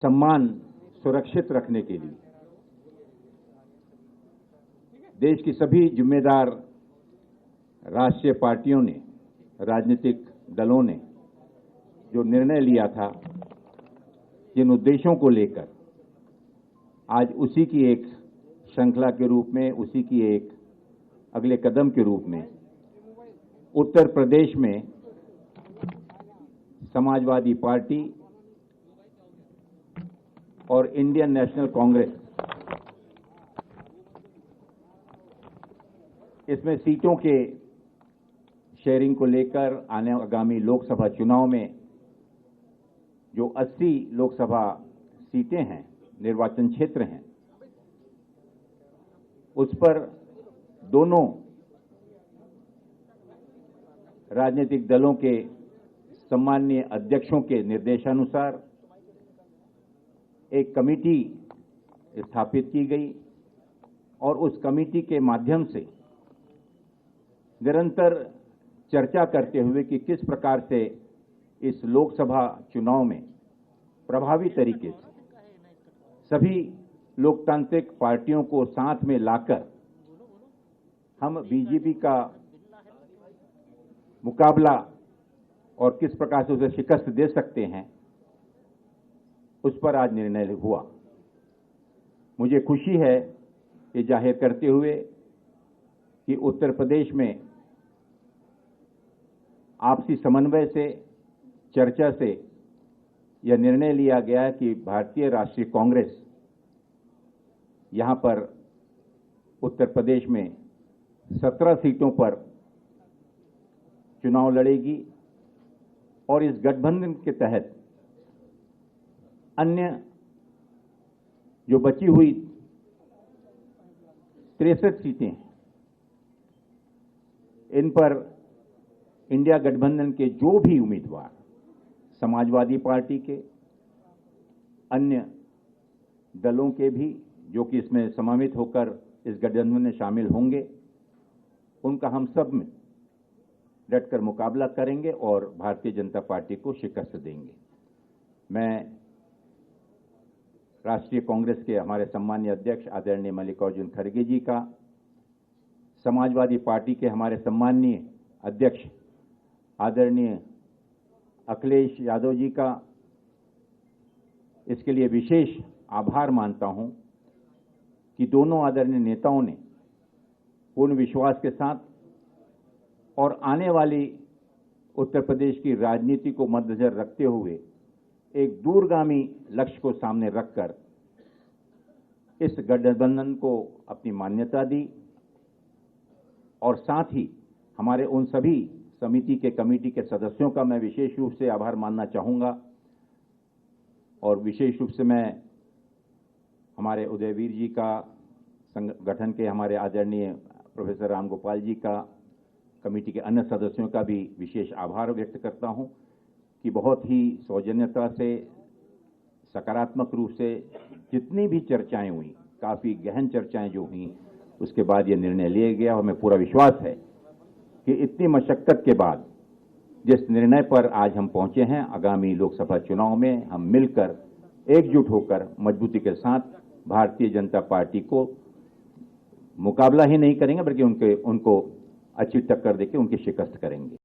सम्मान सुरक्षित रखने के लिए देश की सभी जिम्मेदार राष्ट्रीय पार्टियों ने, राजनीतिक दलों ने जो निर्णय लिया था, जिन उद्देश्यों को लेकर आज उसी की एक श्रृंखला के रूप में, उसी की एक अगले कदम के रूप में उत्तर प्रदेश में समाजवादी पार्टी और इंडियन नेशनल कांग्रेस इसमें सीटों के शेयरिंग को लेकर आगामी लोकसभा चुनाव में जो 80 लोकसभा सीटें हैं, निर्वाचन क्षेत्र हैं, उस पर दोनों राजनीतिक दलों के सम्माननीय अध्यक्षों के निर्देशानुसार एक कमेटी स्थापित की गई और उस कमेटी के माध्यम से निरंतर चर्चा करते हुए कि किस प्रकार से इस लोकसभा चुनाव में प्रभावी तरीके से सभी लोकतांत्रिक पार्टियों को साथ में लाकर हम बीजेपी का मुकाबला और किस प्रकार से उसे शिकस्त दे सकते हैं, उस पर आज निर्णय हुआ। मुझे खुशी है ये जाहिर करते हुए कि उत्तर प्रदेश में आपसी समन्वय से, चर्चा से यह निर्णय लिया गया है कि भारतीय राष्ट्रीय कांग्रेस यहां पर उत्तर प्रदेश में 17 सीटों पर चुनाव लड़ेगी और इस गठबंधन के तहत अन्य जो बची हुई 63 सीटें हैं, इन पर इंडिया गठबंधन के जो भी उम्मीदवार समाजवादी पार्टी के, अन्य दलों के भी जो कि इसमें समावित होकर इस गठबंधन में शामिल होंगे, उनका हम सब में डटकर मुकाबला करेंगे और भारतीय जनता पार्टी को शिकस्त देंगे। मैं राष्ट्रीय कांग्रेस के हमारे सम्मानीय अध्यक्ष आदरणीय मल्लिकार्जुन खड़गे जी का, समाजवादी पार्टी के हमारे सम्मानीय अध्यक्ष आदरणीय अखिलेश यादव जी का इसके लिए विशेष आभार मानता हूं कि दोनों आदरणीय नेताओं ने पूर्ण विश्वास के साथ और आने वाली उत्तर प्रदेश की राजनीति को मद्देनजर रखते हुए एक दूरगामी लक्ष्य को सामने रखकर इस गठबंधन को अपनी मान्यता दी और साथ ही हमारे उन सभी समिति के, कमेटी के सदस्यों का मैं विशेष रूप से आभार मानना चाहूंगा और विशेष रूप से मैं हमारे उदयवीर जी का, संगठन के हमारे आदरणीय प्रोफेसर राम गोपाल जी का, कमेटी के अन्य सदस्यों का भी विशेष आभार व्यक्त करता हूं कि बहुत ही सौजन्यता से, सकारात्मक रूप से जितनी भी चर्चाएं हुई, काफ़ी गहन चर्चाएं जो हुई, उसके बाद ये निर्णय लिया गया और हमें पूरा विश्वास है कि इतनी मशक्कत के बाद जिस निर्णय पर आज हम पहुंचे हैं, आगामी लोकसभा चुनाव में हम मिलकर एकजुट होकर मजबूती के साथ भारतीय जनता पार्टी को मुकाबला ही नहीं करेंगे बल्कि उनको अच्छी टक्कर देकर उनकी शिकस्त करेंगे।